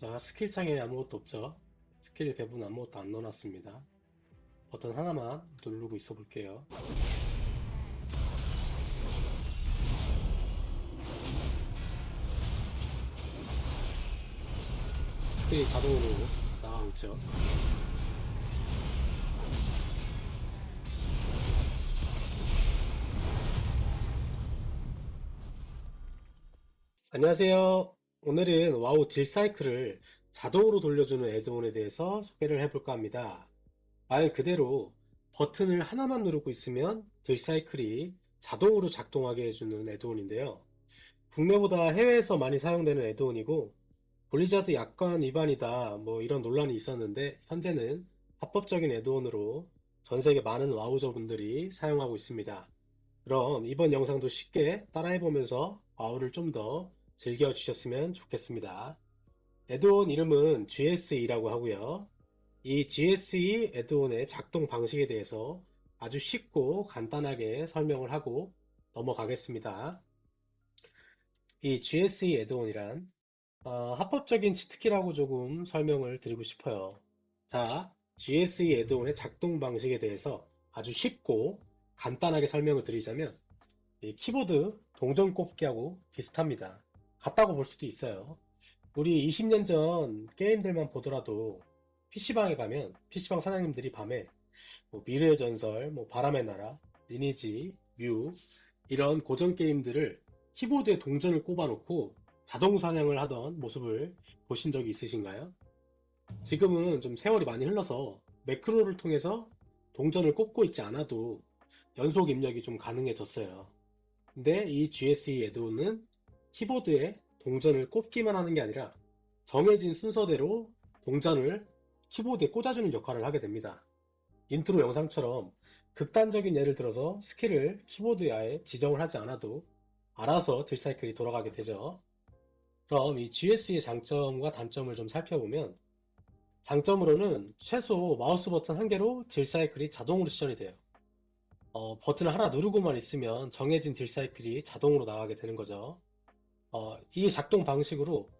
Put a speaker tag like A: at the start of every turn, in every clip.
A: 자, 스킬 창에 아무것도 없죠? 스킬 배분 아무것도 안 넣어놨습니다. 버튼 하나만 누르고 있어 볼게요. 스킬이 자동으로 나가고 있죠. 안녕하세요. 오늘은 와우 딜 사이클을 자동으로 돌려주는 애드온에 대해서 소개를 해볼까 합니다. 말 그대로 버튼을 하나만 누르고 있으면 딜 사이클이 자동으로 작동하게 해주는 애드온인데요. 국내보다 해외에서 많이 사용되는 애드온이고 블리자드 약관 위반이다 이런 논란이 있었는데 현재는 합법적인 애드온으로 전세계 많은 와우저분들이 사용하고 있습니다. 그럼 이번 영상도 쉽게 따라해보면서 와우를 좀 더 즐겨주셨으면 좋겠습니다. 애드온 이름은 GSE라고 하고요. 이 GSE 애드온의 작동 방식에 대해서 아주 쉽고 간단하게 설명을 하고 넘어가겠습니다. 이 GSE 애드온이란 합법적인 치트키라고 조금 설명을 드리고 싶어요. 자, GSE 애드온의 작동 방식에 대해서 아주 쉽고 간단하게 설명을 드리자면 이 키보드 동전 꼽기하고 비슷합니다. 같다고 볼 수도 있어요. 우리 20년 전 게임들만 보더라도 PC방에 가면 PC방 사장님들이 밤에 미래의 전설, 바람의 나라, 리니지, 뮤 이런 고전 게임들을 키보드에 동전을 꼽아놓고 자동 사냥을 하던 모습을 보신 적이 있으신가요? 지금은 좀 세월이 많이 흘러서 매크로를 통해서 동전을 꼽고 있지 않아도 연속 입력이 좀 가능해졌어요. 근데 이 GSE 애드온은 키보드에 동전을 꼽기만 하는 게 아니라 정해진 순서대로 동전을 키보드에 꽂아주는 역할을 하게 됩니다. 인트로 영상처럼 극단적인 예를 들어서 스킬을 키보드에 아예 지정을 하지 않아도 알아서 딜사이클이 돌아가게 되죠. 그럼 이 GS의 장점과 단점을 좀 살펴보면 장점으로는 최소 마우스 버튼 한 개로 딜사이클이 자동으로 시전이 돼요. 버튼을 하나 누르고만 있으면 정해진 딜사이클이 자동으로 나가게 되는 거죠. 이 작동 방식으로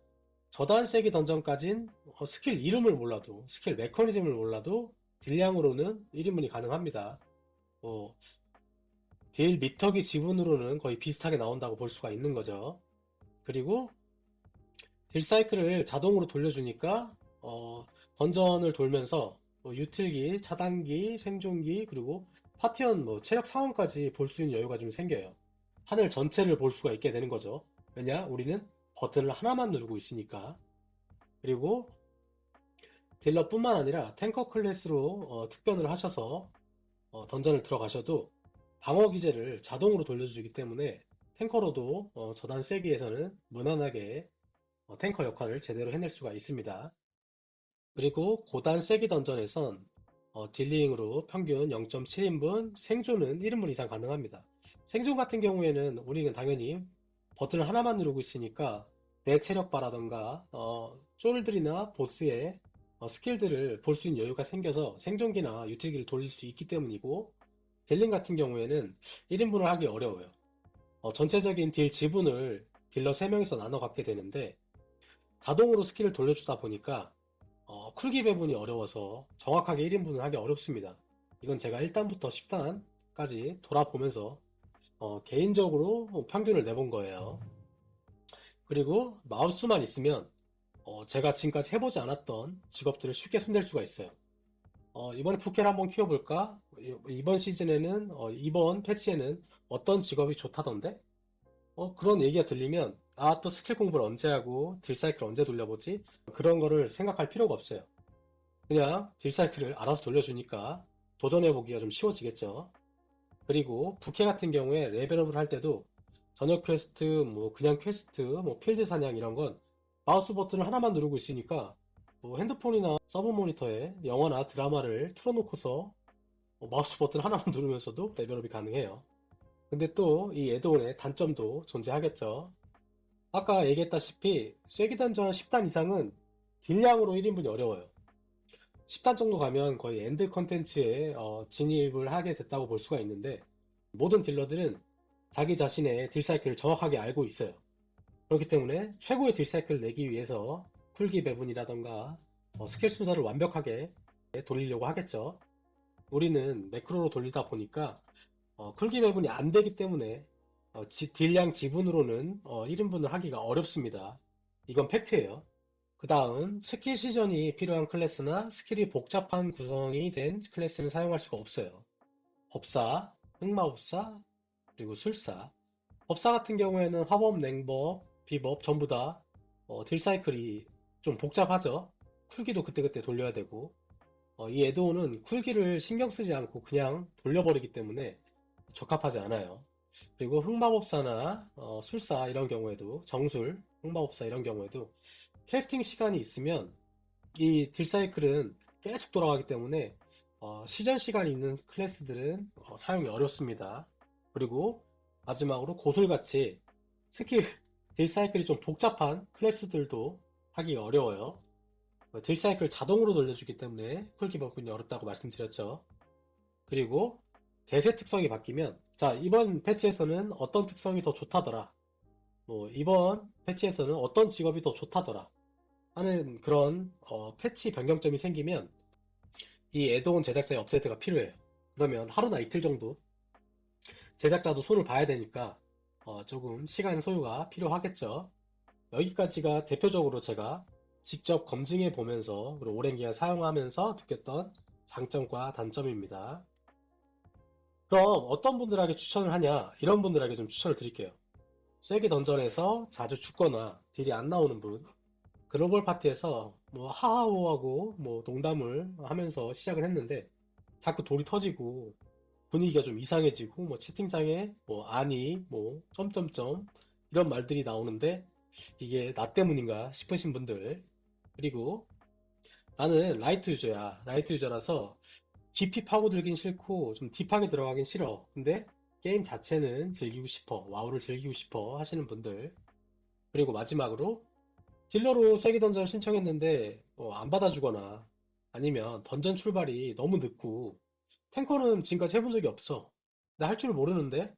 A: 저단 세기 던전까진 스킬 이름을 몰라도 스킬 메커니즘을 몰라도 딜량으로는 1인분이 가능합니다. 어, 딜 미터기 지분으로는 거의 비슷하게 나온다고 볼 수가 있는 거죠. 그리고 딜 사이클을 자동으로 돌려주니까 던전을 돌면서 유틸기, 차단기, 생존기 그리고 파티원 체력 상황까지 볼 수 있는 여유가 좀 생겨요. 하늘 전체를 볼 수가 있게 되는 거죠. 왜냐? 우리는 버튼을 하나만 누르고 있으니까. 그리고 딜러뿐만 아니라 탱커 클래스로 특변을 하셔서 던전을 들어가셔도 방어 기제를 자동으로 돌려주기 때문에 탱커로도 저단 세기에서는 무난하게 탱커 역할을 제대로 해낼 수가 있습니다. 그리고 고단 세기 던전에선 딜링으로 평균 0.7인분, 생존은 1인분 이상 가능합니다. 생존 같은 경우에는 우리는 당연히 버튼을 하나만 누르고 있으니까 내 체력바라던가 쫄들이나 보스의 스킬들을 볼 수 있는 여유가 생겨서 생존기나 유틸기를 돌릴 수 있기 때문이고 딜링 같은 경우에는 1인분을 하기 어려워요. 전체적인 딜 지분을 딜러 3명이서 나눠 갖게 되는데 자동으로 스킬을 돌려주다 보니까 쿨기 배분이 어려워서 정확하게 1인분을 하기 어렵습니다. 이건 제가 1단부터 10단까지 돌아보면서 개인적으로 평균을 내본 거예요. 그리고 마우스만 있으면 제가 지금까지 해보지 않았던 직업들을 쉽게 손댈 수가 있어요. 이번에 부캐를 한번 키워볼까? 이번 시즌에는 이번 패치에는 어떤 직업이 좋다던데? 그런 얘기가 들리면 또 스킬 공부를 언제 하고 딜사이클 언제 돌려보지? 그런 거를 생각할 필요가 없어요. 그냥 딜사이클을 알아서 돌려주니까 도전해보기가 좀 쉬워지겠죠. 그리고 부캐 같은 경우에 레벨업을 할 때도 저녁 퀘스트, 그냥 퀘스트, 필드 사냥 이런 건 마우스 버튼을 하나만 누르고 있으니까 핸드폰이나 서브 모니터에 영화나 드라마를 틀어놓고서 마우스 버튼 하나만 누르면서도 레벨업이 가능해요. 근데 또 이 애드온의 단점도 존재하겠죠. 아까 얘기했다시피 쐐기 던전 10단 이상은 딜량으로 1인분이 어려워요. 10단 정도 가면 거의 엔드 컨텐츠에 진입을 하게 됐다고 볼 수가 있는데 모든 딜러들은 자기 자신의 딜사이클을 정확하게 알고 있어요. 그렇기 때문에 최고의 딜사이클을 내기 위해서 쿨기 배분이라던가 스킬 순서를 완벽하게 돌리려고 하겠죠. 우리는 매크로로 돌리다 보니까 쿨기 배분이 안 되기 때문에 딜량 지분으로는 1인분을 하기가 어렵습니다. 이건 팩트예요. 그 다음 스킬 시전이 필요한 클래스나 스킬이 복잡한 구성이 된 클래스는 사용할 수가 없어요. 법사, 흑마법사, 그리고 술사. 법사 같은 경우에는 화법, 냉법, 비법 전부 다 딜 사이클이 좀 복잡하죠. 쿨기도 그때그때 돌려야 되고 이 애드온은 쿨기를 신경 쓰지 않고 그냥 돌려버리기 때문에 적합하지 않아요. 그리고 흑마법사나 술사 이런 경우에도 정술, 흑마법사 이런 경우에도 캐스팅 시간이 있으면 이 딜사이클은 계속 돌아가기 때문에 시전 시간이 있는 클래스들은 사용이 어렵습니다. 그리고 마지막으로 고술같이 스킬 딜사이클이 좀 복잡한 클래스들도 하기가 어려워요. 딜사이클 자동으로 돌려주기 때문에 쿨기 버튼이 어렵다고 말씀드렸죠. 그리고 대세 특성이 바뀌면 자 이번 패치에서는 어떤 특성이 더 좋다더라, 뭐 이번 패치에서는 어떤 직업이 더 좋다더라 하는 그런 패치 변경점이 생기면 이 애드온 제작자의 업데이트가 필요해요. 그러면 하루나 이틀 정도 제작자도 손을 봐야 되니까 조금 시간 소요가 필요하겠죠. 여기까지가 대표적으로 제가 직접 검증해 보면서 그리고 오랜 기간 사용하면서 느꼈던 장점과 단점입니다. 그럼 어떤 분들에게 추천을 하냐, 이런 분들에게 좀 추천을 드릴게요. 쐐기 던전에서 자주 죽거나 딜이 안 나오는 분, 글로벌 파티에서 뭐 하하호하고 뭐 농담을 하면서 시작을 했는데 자꾸 돌이 터지고 분위기가 좀 이상해지고 뭐 채팅창에 뭐 아니 뭐 점점점 이런 말들이 나오는데 이게 나 때문인가 싶으신 분들, 그리고 나는 라이트 유저야, 라이트 유저라서 깊이 파고들긴 싫고 좀 딥하게 들어가긴 싫어, 근데 게임 자체는 즐기고 싶어, 와우를 즐기고 싶어 하시는 분들, 그리고 마지막으로 딜러로 쐐기 던전 신청했는데 안 받아주거나 아니면 던전 출발이 너무 늦고 탱커는 지금까지 해본 적이 없어, 나 할 줄 모르는데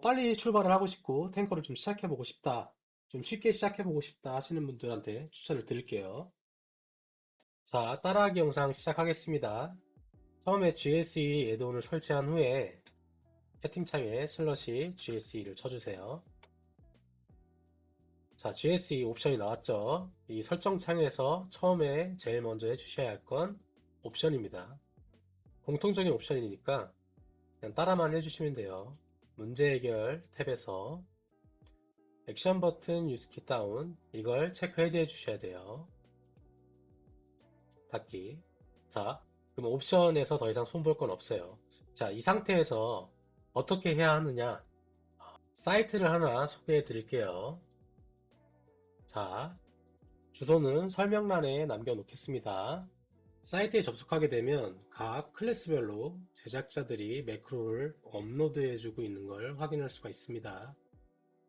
A: 빨리 출발을 하고 싶고 탱커를 좀 시작해보고 싶다, 좀 쉽게 시작해보고 싶다 하시는 분들한테 추천을 드릴게요. 자, 따라하기 영상 시작하겠습니다. 처음에 GSE 애드온을 설치한 후에 채팅창에 슬러시 GSE를 쳐주세요. 자, GSE 옵션이 나왔죠. 이 설정 창에서 처음에 제일 먼저 해주셔야 할 건 옵션입니다. 공통적인 옵션이니까 그냥 따라만 해주시면 돼요. 문제 해결 탭에서 액션 버튼 유스키 다운, 이걸 체크 해제해 주셔야 돼요. 닫기. 자, 그럼 옵션에서 더 이상 손볼 건 없어요. 자, 이 상태에서 어떻게 해야 하느냐, 사이트를 하나 소개해 드릴게요. 자, 주소는 설명란에 남겨 놓겠습니다. 사이트에 접속하게 되면 각 클래스별로 제작자들이 매크로를 업로드해 주고 있는 걸 확인할 수가 있습니다.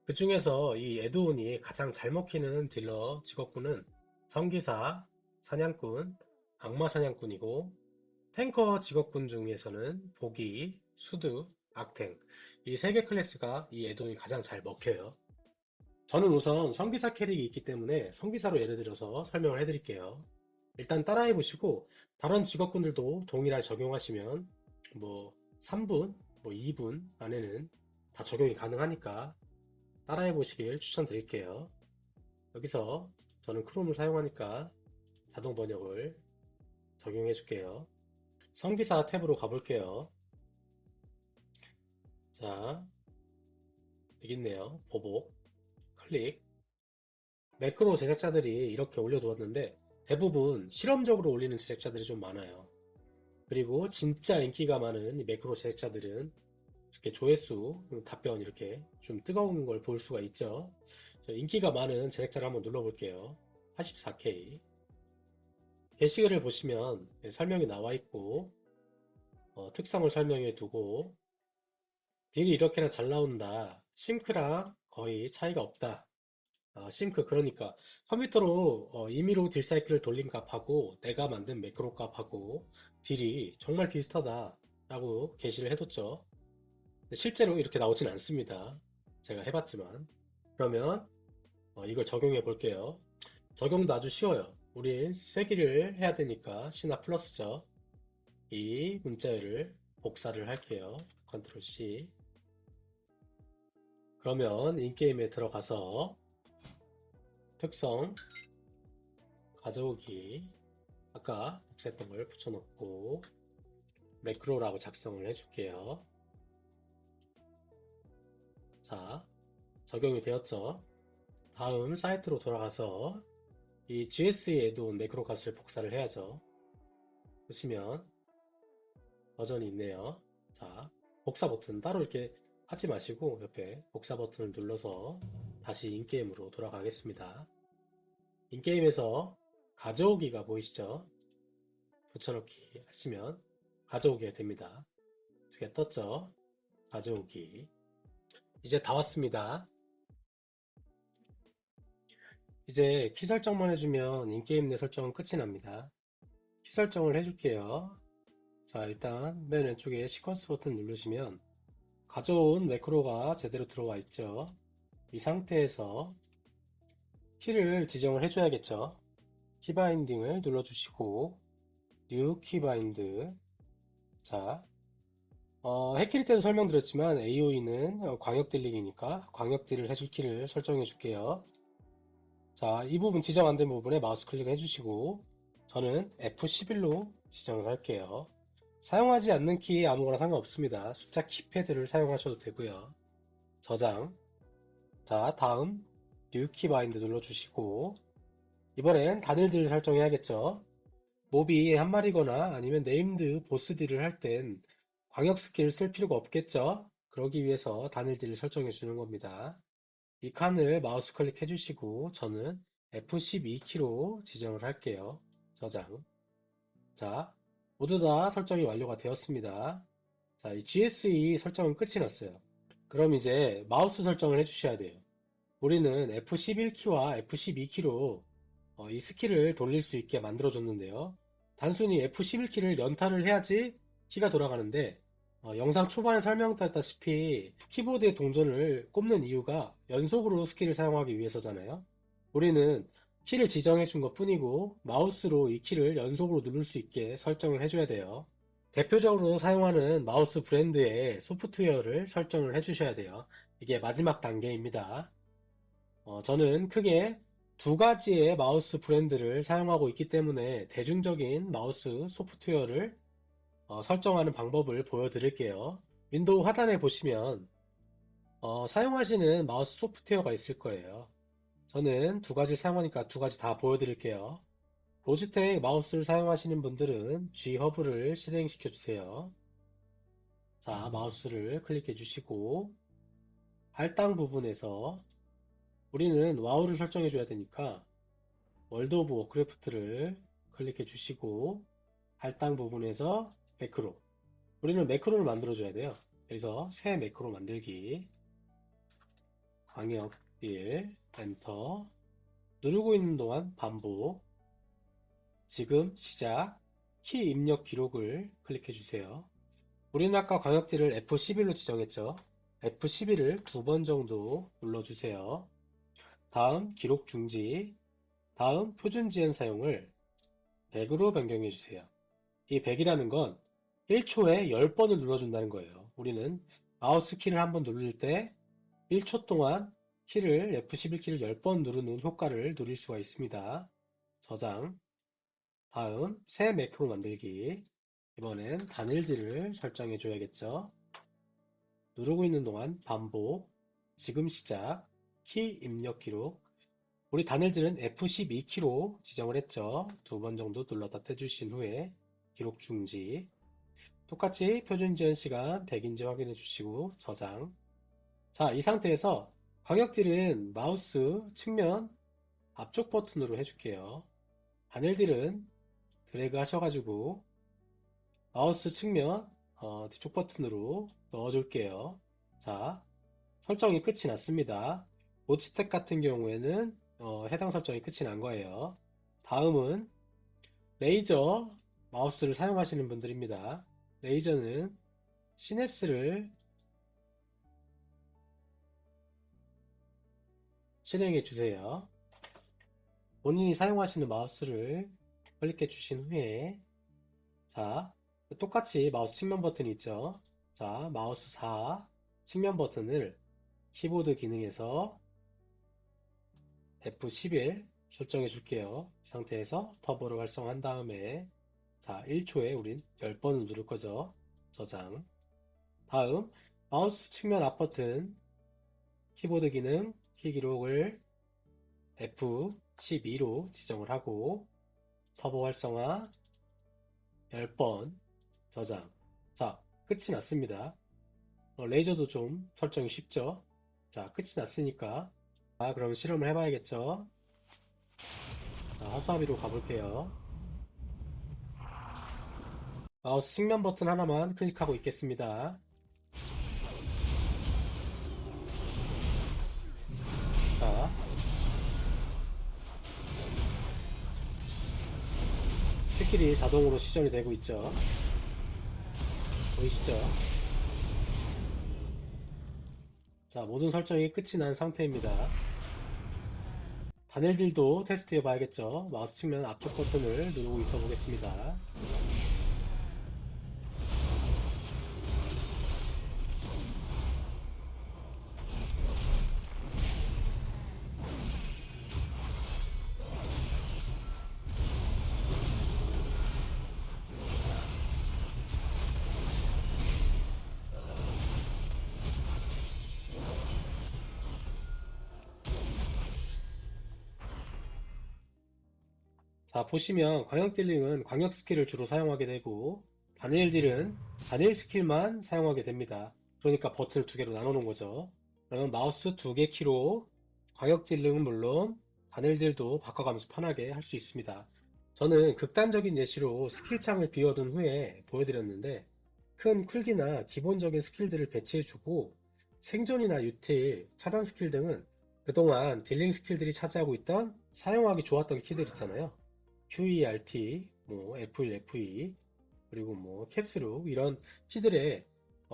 A: 그 중에서 이 애드온이 가장 잘 먹히는 딜러 직업군은 성기사, 사냥꾼, 악마 사냥꾼이고, 탱커 직업군 중에서는 보기, 수드, 악탱, 이 세 개 클래스가 이 애드온이 가장 잘 먹혀요. 저는 우선 성기사 캐릭이 있기 때문에 성기사로 예를 들어서 설명을 해드릴게요. 일단 따라해 보시고 다른 직업군들도 동일하게 적용하시면 뭐 3분, 뭐 2분 안에는 다 적용이 가능하니까 따라해 보시길 추천드릴게요. 여기서 저는 크롬을 사용하니까 자동 번역을 적용해 줄게요. 성기사 탭으로 가볼게요. 자, 여기 있네요. 보복, 클릭. 매크로 제작자들이 이렇게 올려두었는데 대부분 실험적으로 올리는 제작자들이 좀 많아요. 그리고 진짜 인기가 많은 이 매크로 제작자들은 이렇게 조회수, 답변 이렇게 좀 뜨거운 걸 볼 수가 있죠. 인기가 많은 제작자를 한번 눌러볼게요. 84K. 게시글을 보시면 설명이 나와 있고 특성을 설명해 두고 딜이 이렇게나 잘 나온다, 싱크랑 거의 차이가 없다. 싱크 그러니까 컴퓨터로 임의로 딜 사이클을 돌린 값하고 내가 만든 매크로 값하고 딜이 정말 비슷하다 라고 게시를 해뒀죠. 실제로 이렇게 나오진 않습니다. 제가 해봤지만. 그러면 이걸 적용해 볼게요. 적용도 아주 쉬워요. 우린 세기를 해야 되니까 C나 플러스죠. 이 문자열을 복사를 할게요. 컨트롤 C. 그러면 인게임에 들어가서 특성 가져오기 아까 복사했던 걸 붙여놓고 매크로라고 작성을 해줄게요. 자, 적용이 되었죠? 다음 사이트로 돌아가서 이 GS에 놓은 매크로 값을 복사를 해야죠. 보시면 버전이 있네요. 자, 복사 버튼 따로 이렇게 하지 마시고 옆에 복사 버튼을 눌러서 다시 인게임으로 돌아가겠습니다. 인게임에서 가져오기가 보이시죠? 붙여넣기 하시면 가져오게 됩니다. 두 개 떴죠? 가져오기. 이제 다 왔습니다. 이제 키 설정만 해주면 인게임 내 설정은 끝이 납니다. 키 설정을 해줄게요. 자, 일단 맨 왼쪽에 시퀀스 버튼 누르시면 가져온 매크로가 제대로 들어와 있죠. 이 상태에서 키를 지정을 해줘야겠죠. 키바인딩을 눌러주시고 뉴 키바인드. 자, 해킬 때도 설명드렸지만 AOE는 광역 딜링이니까 광역 딜을 해줄 키를 설정해 줄게요. 자, 이 부분 지정 안 된 부분에 마우스 클릭 해주시고 저는 F11로 지정을 할게요. 사용하지 않는 키 아무거나 상관없습니다. 숫자 키패드를 사용하셔도 되고요. 저장. 자, 다음 뉴 키바인드 눌러주시고 이번엔 단일들을 설정해야겠죠. 몹이 한 마리거나 아니면 네임드 보스 딜을 할 땐 광역 스킬을 쓸 필요가 없겠죠. 그러기 위해서 단일들을 설정해 주는 겁니다. 이 칸을 마우스 클릭해 주시고 저는 F12키로 지정을 할게요. 저장. 자, 모두 다 설정이 완료가 되었습니다. 자, 이 GSE 설정은 끝이 났어요. 그럼 이제 마우스 설정을 해주셔야 돼요. 우리는 F11키와 F12키로 이 스킬을 돌릴 수 있게 만들어줬는데요. 단순히 F11키를 연타를 해야지 키가 돌아가는데 영상 초반에 설명드렸다시피 키보드의 동전을 꼽는 이유가 연속으로 스킬을 사용하기 위해서잖아요. 우리는 키를 지정해 준 것 뿐이고 마우스로 이 키를 연속으로 누를 수 있게 설정을 해줘야 돼요. 대표적으로 사용하는 마우스 브랜드의 소프트웨어를 설정을 해주셔야 돼요. 이게 마지막 단계입니다. 저는 크게 두 가지의 마우스 브랜드를 사용하고 있기 때문에 대중적인 마우스 소프트웨어를 설정하는 방법을 보여드릴게요. 윈도우 하단에 보시면 사용하시는 마우스 소프트웨어가 있을 거예요. 저는 두 가지 사용하니까 두 가지 다 보여드릴게요. 로지텍 마우스를 사용하시는 분들은 G 허브를 실행시켜 주세요. 자, 마우스를 클릭해 주시고 할당 부분에서 우리는 와우를 설정해 줘야 되니까 월드 오브 워크래프트를 클릭해 주시고 할당 부분에서 매크로 우리는 매크로를 만들어 줘야 돼요. 그래서 새 매크로 만들기 광역 1 엔터 누르고 있는 동안 반복 지금 시작 키 입력 기록을 클릭해 주세요. 우리는 아까 광역딜을 F11로 지정했죠. F11을 두 번 정도 눌러주세요. 다음 기록 중지, 다음 표준 지연 사용을 100으로 변경해 주세요. 이 100이라는 건 1초에 10번을 눌러준다는 거예요. 우리는 마우스 키를 한번 누를 때 1초 동안 키를 F11키를 10번 누르는 효과를 누릴 수가 있습니다. 저장, 다음 새 매크로 만들기. 이번엔 단일들을 설정해 줘야겠죠. 누르고 있는 동안 반복, 지금 시작, 키 입력 기록. 우리 단일들은 F12키로 지정을 했죠. 두 번 정도 눌렀다 떼주신 후에 기록 중지. 똑같이 표준 지연 시간 100인지 확인해 주시고 저장. 자, 이 상태에서 광역딜은 마우스 측면 앞쪽 버튼으로 해줄게요. 단일딜은 드래그 하셔가지고 마우스 측면 뒤쪽 버튼으로 넣어줄게요. 자, 설정이 끝이 났습니다. 로지텍 같은 경우에는 해당 설정이 끝이 난 거예요. 다음은 레이저 마우스를 사용하시는 분들입니다. 레이저는 시냅스를 실행해 주세요. 본인이 사용하시는 마우스를 클릭해 주신 후에 자, 똑같이 마우스 측면 버튼이 있죠. 자, 마우스 4 측면 버튼을 키보드 기능에서 F11 설정해 줄게요. 이 상태에서 터보를 활성화한 다음에 자, 1초에 우린 10번을 누를 거죠. 저장. 다음 마우스 측면 앞 버튼 키보드 기능 키 기록을 F12로 지정을 하고 터보 활성화 10번 저장. 자, 끝이 났습니다. 레이저도 좀 설정이 쉽죠? 자, 끝이 났으니까 그럼 실험을 해봐야겠죠? 자, 화살비로 가볼게요. 마우스 측면 버튼 하나만 클릭하고 있겠습니다. 자, 스킬이 자동으로 시전이 되고 있죠. 보이시죠? 자, 모든 설정이 끝이 난 상태입니다. 바넬딜도 테스트 해봐야겠죠? 마우스 측면 앞쪽 버튼을 누르고 있어 보겠습니다. 자, 보시면 광역 딜링은 광역 스킬을 주로 사용하게 되고 단일 딜은 단일 스킬만 사용하게 됩니다. 그러니까 버튼을 두 개로 나눠 놓은 거죠. 그러면 마우스 두 개 키로 광역 딜링은 물론 단일 딜도 바꿔가면서 편하게 할 수 있습니다. 저는 극단적인 예시로 스킬창을 비워둔 후에 보여드렸는데 큰 쿨기나 기본적인 스킬들을 배치해주고 생존이나 유틸, 차단 스킬 등은 그동안 딜링 스킬들이 차지하고 있던 사용하기 좋았던 키들 있잖아요. QERT, 뭐 F1, F2, 그리고 뭐 캡스룩 이런 키들에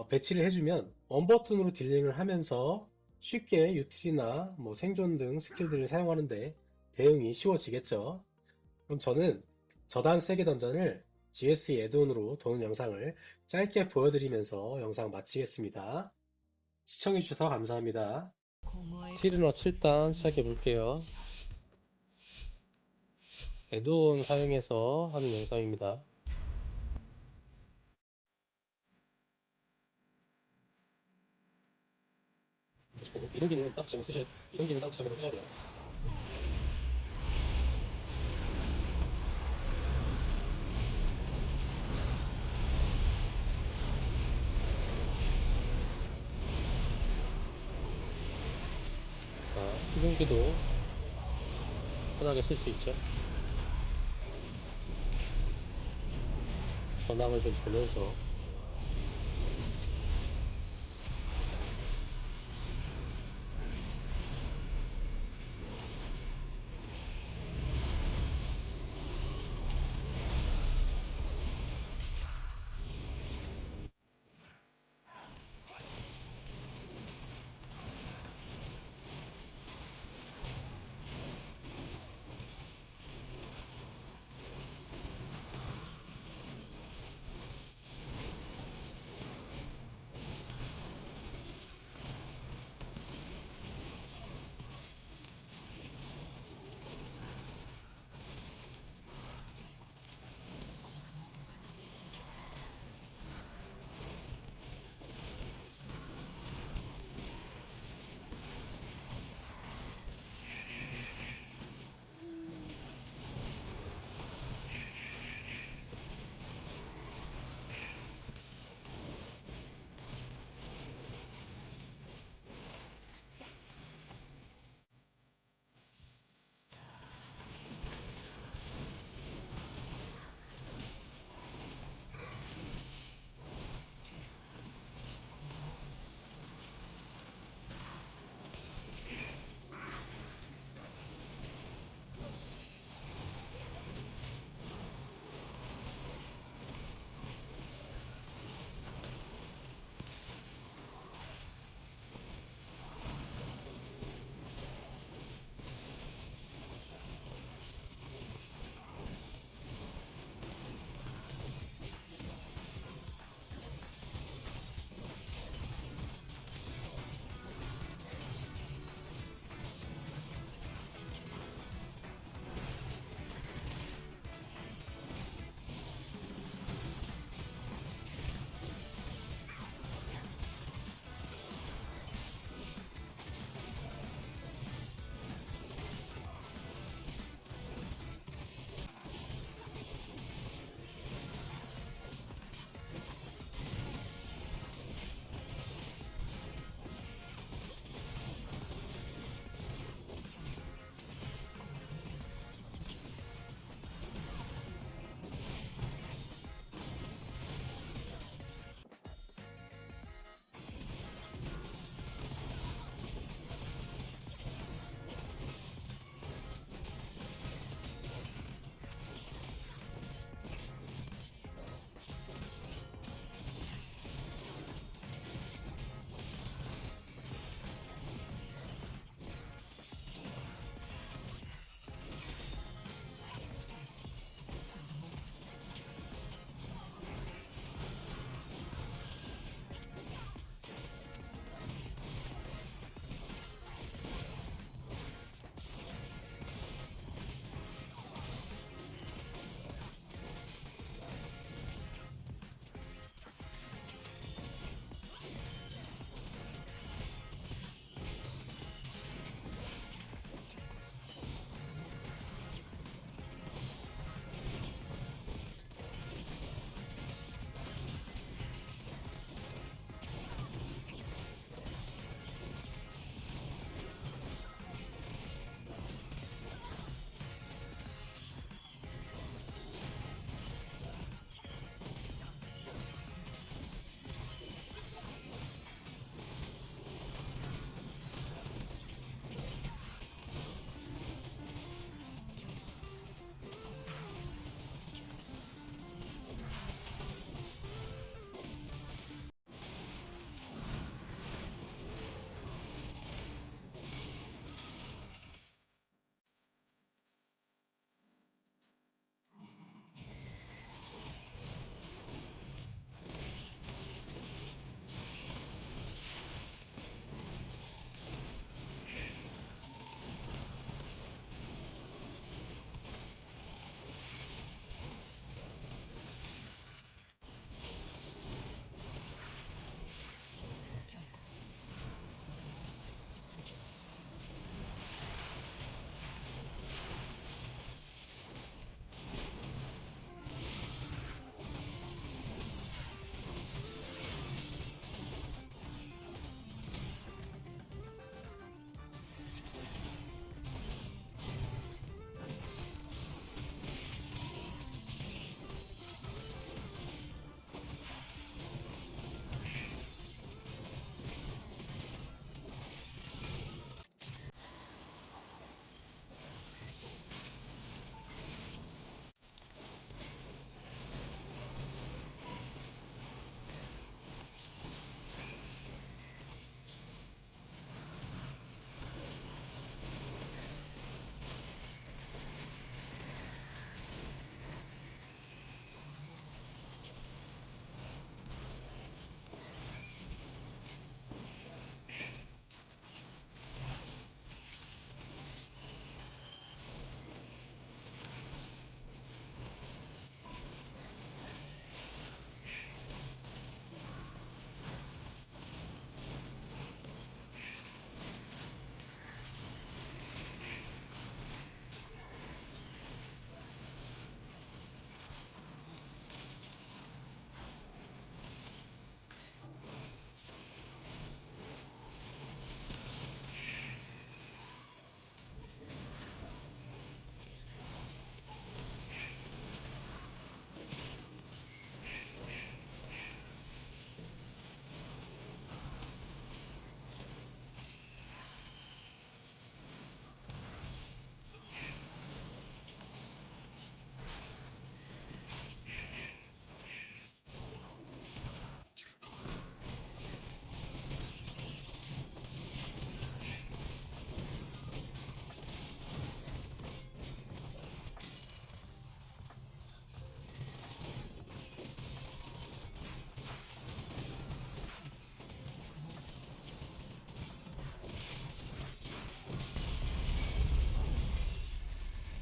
A: 배치를 해주면 원 버튼으로 딜링을 하면서 쉽게 유틸이나 뭐 생존 등 스킬들을 사용하는데 대응이 쉬워지겠죠. 그럼 저는 저단 세계 던전을 GSE 애드온으로 도는 영상을 짧게 보여드리면서 영상 마치겠습니다. 시청해주셔서 감사합니다. 티르너 7단 시작해 볼게요. 애드온 사용해서 하는 영상입니다. 이런 기능은 딱 지금 쓰셔야 이런 기능 딱 지금 쓰셔야 돼요. 자, 수증기도 편하게 쓸 수 있죠. 전압을 좀 보면서